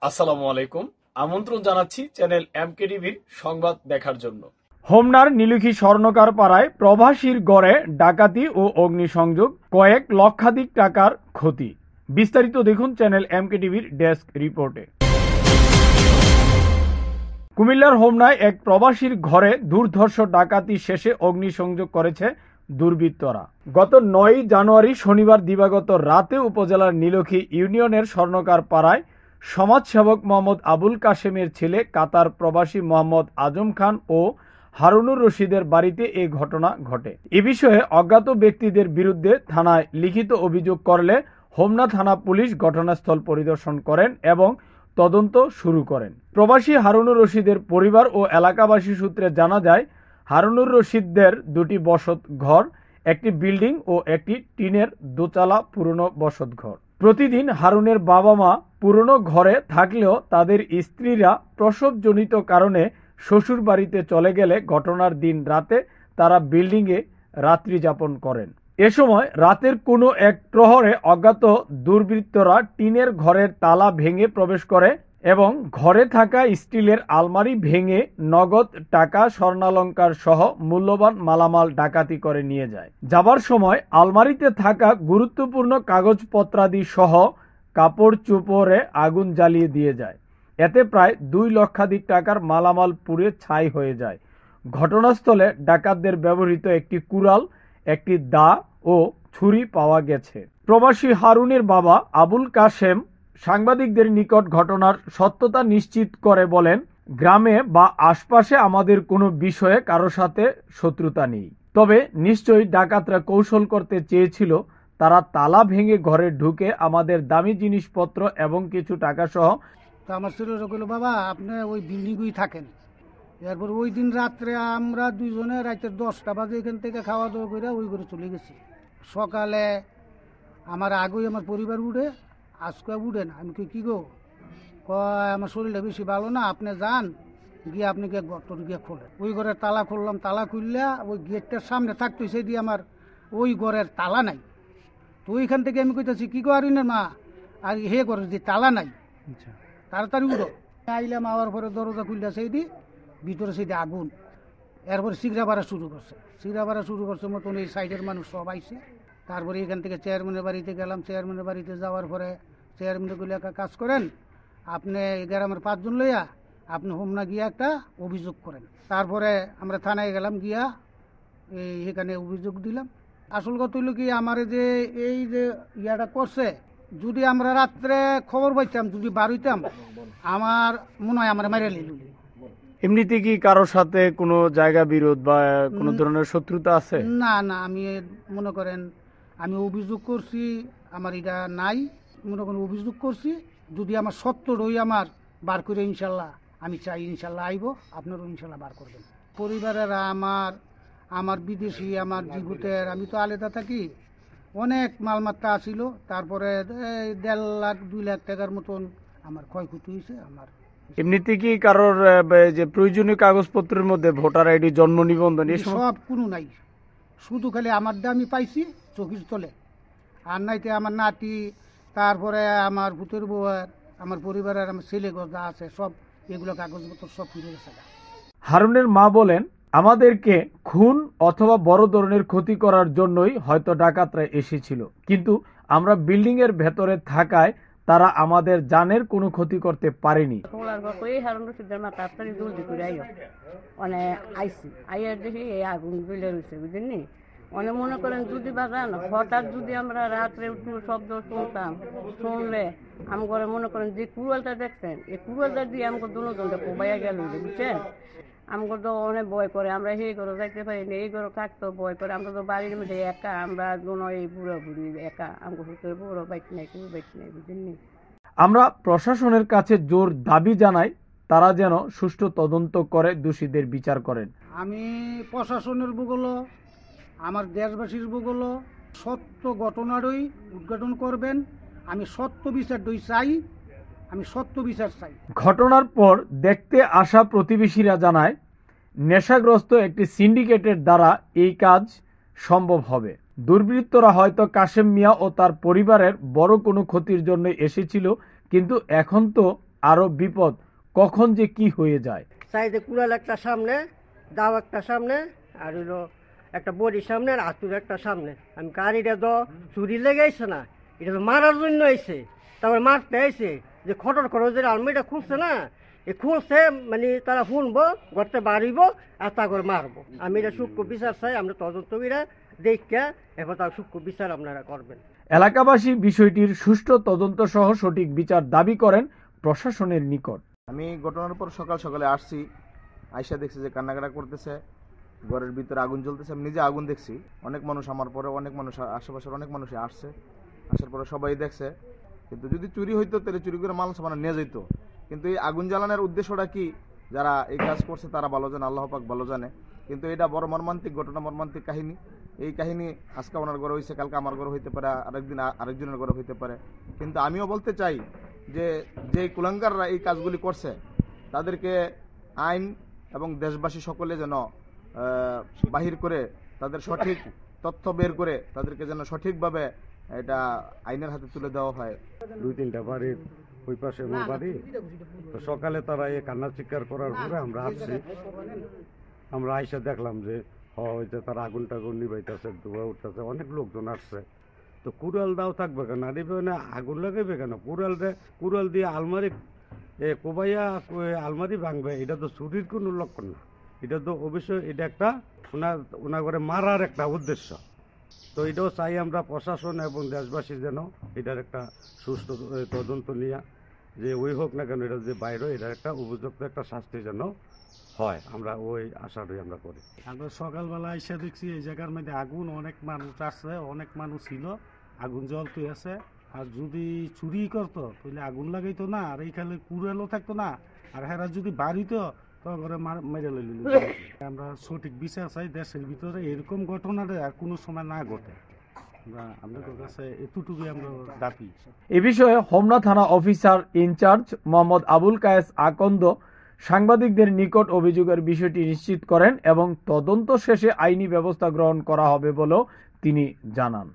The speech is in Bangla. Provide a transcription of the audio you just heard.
আসসালামু আলাইকুম। আমন্ত্রণ জানাচ্ছি চ্যানেল এমকেটিভির সংবাদ দেখার জন্য। হোমনার নীলুখী স্বর্ণকার পাড়ায় প্রবাসীর গড়ে ডাকাতি ও অগ্নিসংযোগ, কয়েক লক্ষাধিক টাকার ক্ষতি। বিস্তারিত দেখুন চ্যানেল এমকেটিভির ডেস্ক রিপোর্টে। কুমিল্লার হোমনায় এক প্রবাসীর ঘরে দুর্ধর্ষ ডাকাতি শেষে অগ্নিসংযোগ করেছে দুর্বৃত্তরা। গত 9 জানুয়ারি শনিবার দিবাগত রাতে উপজেলার নীলুখী ইউনিয়নের স্বর্ণকার পাড়ায় সমাজসেবক মোহাম্মদ আবুল কাশেমের ছেলে কাতার প্রবাসী মোহাম্মদ আজম খান ও হারুনুর রশিদের বাড়িতে এই ঘটনা ঘটে। এ বিষয়ে অজ্ঞাত ব্যক্তিদের বিরুদ্ধে থানায় লিখিত অভিযোগ করলে হোমনা থানা পুলিশ ঘটনাস্থল পরিদর্শন করেন এবং তদন্ত শুরু করেন। প্রবাসী হারুনুর রশিদের পরিবার ও এলাকাবাসী সূত্রে জানা যায়, হারুনুর রশিদদের দুটি বসত ঘর, একটি বিল্ডিং ও একটি টিনের দোতলা পুরনো বসত ঘর। প্রতিদিন হারুনের বাবা মা পুরনো ঘরে থাকলেও তাদের স্ত্রীরা প্রসবজনিত কারণে শ্বশুর বাড়িতে চলে গেলে ঘটনার দিন রাতে তারা বিল্ডিংয়ে রাত্রি যাপন করেন। এ সময় রাতের কোনো এক প্রহরে অজ্ঞাত দুর্বৃত্তরা টিনের ঘরের তালা ভেঙে প্রবেশ করে এবং ঘরে থাকা স্টিলের আলমারি ভেঙে নগদ টাকা, স্বর্ণালংকার সহ মূল্যবান মালামাল ডাকাতি করে নিয়ে যায়। যাবার সময় আলমারিতে থাকা গুরুত্বপূর্ণ কাগজপত্রাদি সহ কাপড় চোপড়ে আগুন জ্বালিয়ে দিয়ে যায়। এতে প্রায় 2 লক্ষাধিক টাকার মালামাল পুড়ে ছাই হয়ে যায়। ঘটনাস্থলে ডাকাতদের ব্যবহৃত একটি কুড়াল, একটি দা ও ছুরি পাওয়া গেছে। প্রবাসী হারুনের বাবা আবুল কাশেম সাংবাদিকদের নিকট ঘটনার সত্যতা নিশ্চিত করে বলেন, গ্রামে বা আশপাশে আমাদের কোনো বিষয়ে কারো সাথে শত্রুতা নেই, তবে নিশ্চয়ই ডাকাতরা কৌশল করতে চেয়েছিল। তারা তালা ভেঙে ঘরে ঢুকে আমাদের দামি জিনিসপত্র এবং কিছু টাকা সহ। তো আমার ছেলেরা কইল, বাবা আপনি ওই বিল্ডিংই থাকেন। এরপর ওই দিন রাত্রে আমরা দুইজনে রাতের 10টা বাজে এখান থেকে খাওয়া দাওয়া করে ওই ঘরে চলে গেছি। সকালে আমার আগেই আমার পরিবার উঠে, আজকে উঠে না। আমি কি গো, কয় আমার শরীরটা বেশি ভালো না, আপনি যান গিয়ে আপনি গিয়ে ঘরটা গিয়ে খোলেন। ওই ঘরের তালা খুললাম, তালা খুললে ওই গেটটার সামনে থাকতো, সেই দিয়ে আমার ওই ঘরের তালা নাই। তো ওইখান থেকে আমি কইতেছি, কি গো আরিনের মা, আর হে ঘরের যে তালা নাই, তাড়াতাড়ি উঠো। আইলাম, আওয়ার পরে দরজা খুললে সেই দিয়ে ভিতরে সেই দিয়ে আগুন। এরপরে সিগড়া বাড়া শুরু করছে মতন এই সাইডের মানুষ সব আইছে। তারপরে এখান থেকে চেয়ারম্যানের বাড়িতে গেলাম। চেয়ারম্যানের বাড়িতে যাওয়ার পরে চেয়ারম্যানের গুলো একটা কাজ করেন, আপনি গ্রামের 5 জন লইয়া আপনি হোমনা গিয়া একটা অভিযোগ করেন। তারপরে আমরা থানায় গেলাম, গিয়া এখানে অভিযোগ দিলাম। আসল কথা হইল কি, আমার যে এই যে ইয়াটা করছে, যদি আমরা রাত্রে খবর পাইতাম, যদি বার হইতাম, আমার মনে হয় আমরা মেরে লিল। এমনিতে কি কারোর সাথে কোনো জায়গা বিরোধ বা কোনো ধরনের শত্রুতা আছে? না না, আমি মনে করেন আমি অভিযোগ করছি, আমার এটা নাই। মনে করেন অভিযোগ করছি, যদি আমার সত্য রই আমার বার করে ইনশাল্লাহ আমি চাই, ইনশাল্লাহ আইব, আপনারও ইনশাল্লাহ বার করবেন। পরিবারের আমার বিদেশি, আমার জীবতের, আমি তো আলাদা থাকি, অনেক মালমাত্রা আছিল। তারপরে 1.5 লাখ 2 লাখ টাকার মতন আমার ক্ষয়ক্ষতি হয়েছে। আমার এমনিতে কি কারোর যে প্রয়োজনীয় কাগজপত্রের মধ্যে ভোটার আইডি, জন্ম নিবন্ধন সব কোনো নাই, শুধু খালি আমারটা আমি পাইছি চোখের তলে, আর নাইতে আমার নাতি, তারপরে আমার ভূতের বউয়ের, আমার পরিবারের, আমার ছেলে যা আছে সব এগুলো কাগজপত্র সব ফিরে গেছে। হারুনের মা বলেন, আমাদেরকে খুন অথবা বড় ধরনের ক্ষতি করার জন্যই হয়তো ডাকাতরা এসেছিল, কিন্তু আমরা বিল্ডিং এর ভেতরে থাকায় তারা আমাদের জানের কোনো ক্ষতি করতে পারেনি। অনেক মনে করেন যদি বাজান হঠাৎ যদি আমরা রাত্রে একটু শব্দ শুনলে আমার মনে করেন যে কুড়ালটা দেখছেন, এই কুড়ালটা দিয়ে আমাকে দুজনটা কোবাইয়া গেল, বুঝছেন। আমাকে তো অনেক ভয় করে, আমরা এই ঘরে যাইতে পারি না, এই ঘরে থাকতো ভয় করে। আমরা তো বাড়ির মধ্যে একা, আমরা এই বুড়ো বুড়ি একা, আমাকে হুতের বুড়ো বাইক নাই, কেউ বাইক নাই, বুঝেননি। আমরা প্রশাসনের কাছে জোর দাবি জানাই, তারা যেন সুষ্ঠু তদন্ত করে দোষীদের বিচার করেন। আমি প্রশাসনের বুগলো, আমার দেশবাসীর বুগলো সত্য ঘটনারই উদ্ঘাটন করবেন। আমি সত্য বিচার চাই, আমি সত্য বিচার চাই। ঘটনার পর দেখতে আসা প্রতিবেশীরা জানায়, নেশাগ্রস্ত একটি সিন্ডিকেটের দ্বারা এই কাজ সম্ভব হবে। দুর্বৃত্তরা হয়তো কাশেম মিয়া ও তার পরিবারের বড় কোনো ক্ষতির জন্য এসেছিল, কিন্তু এখন তো আরো বিপদ, কখন যে কি হয়ে যায়। সাইডে কুড়াল একটা সামনে, দাও একটা সামনে, আর হইলো একটা বড়ির সামনে, আর আতুর একটা সামনে। আমি গাড়িটা তো চুরি লেগে আইছে না, এটা তো মারার জন্য আইছে। তারপরে মারতে আইছে যে খটর খটর যে আলমারিটা খুলছে না, এ খুলছে মানে তারা শুনবো, ঘরতে বাড়িব আর তা করে মারবো। আমি এটা সূক্ষ্ম বিচার চাই, আমরা তদন্তবিরা দেখা এবার তার সূক্ষ্ম বিচার আপনারা করবেন। এলাকাবাসী বিষয়টির সুষ্ঠু তদন্ত সহ সঠিক বিচার দাবি করেন প্রশাসনের নিকট। আমি ঘটনার পর সকাল সকালে আসছি, আইসা দেখছি যে কান্নাকাটা করতেছে, ঘরের ভিতরে আগুন জ্বলতেছে। আমি নিজে আগুন দেখছি, অনেক মানুষ আমার পরে, অনেক মানুষ আশেপাশের অনেক মানুষ আসছে, আসার পরে সবাই দেখছে। কিন্তু যদি চুরি হইতো তাহলে চুরি করে মাল সামান নিয়ে যেত। কিন্তু এই আগুন জ্বালানোর উদ্দেশ্যটা কি, যারা এই কাজ করছে তারা ভালো জানে, আল্লাহ পাক ভালো জানে। কিন্তু এটা বড় মর্মান্তিক ঘটনা, মর্মান্তিক কাহিনী। এই কাহিনী আজকে ওনার ঘরে হয়েছে, কালকে আমার ঘরে হইতে পারে, আরেকদিন আরেকজনের ঘরে হইতে পারে। কিন্তু আমিও বলতে চাই যে যে কুলাঙ্গাররা এই কাজগুলি করছে তাদেরকে আইন এবং দেশবাসী সকলে যেন বাহির করে, তাদের সঠিক তথ্য বের করে তাদেরকে যেন সঠিকভাবে এটা আইনের হাতে তুলে দেওয়া হয়। 2-3টা বাড়ির ওই পাশে আমার বাড়ি। তো সকালে তারা এই কান্না চিৎকার করার পরে আমরা আসছি। আমরা আইসা দেখলাম যে হয়তো তারা আগুন টাগুন নিবাইতেছে, ধোয়া উঠতেছে, অনেক লোকজন আসছে। তো কুড়াল দাও থাকবে কেন, নিবে না, আগুন লাগাইবে কেন? কুড়াল দিয়ে আলমারি কোবাইয়া আলমারি ভাঙবে, এটা তো চুরির কোনো লক্ষণ না। এটা তো অবশ্যই এটা একটা ওনার করে মারার একটা উদ্দেশ্য। তো এটাও চাই আমরা প্রশাসন এবং দেশবাসী যেন এটার একটা সুষ্ঠু তদন্ত নিয়ে, যে ওই হোক না কেন, এটা যে বাইরে এটার একটা উপযুক্ত একটা শাস্তি যেন হয়, আমরা ওই আশাটাই আমরা করি। আমরা সকালবেলা এসে দেখছি এই জায়গার মধ্যে আগুন, অনেক মানুষ আসছে, অনেক মানুষ ছিল, আগুন জ্বলতে আছে। আর যদি চুরি করতো তাহলে আগুন লাগাইতো না, আর এইখানে কুড়ালও থাকতো না, আর হেরা যদি বাড়িতো তো করে মেরে লইল। আমরা সঠিক বিচার চাই, দেশের ভিতরে এরকম ঘটনাটা আর কোনো সময় না ঘটে। আমাদের কাছে এতটুকুই আমরা দাবি। এ বিষয়ে হোমনা থানা অফিসার ইনচার্জ মোহাম্মদ আবুল কায়েস আকন্দ সাংবাদিকদের নিকট অভিযোগের বিষয়টি নিশ্চিত করেন এবং তদন্ত শেষে আইনি ব্যবস্থা গ্রহণ করা হবে বলেও তিনি জানান।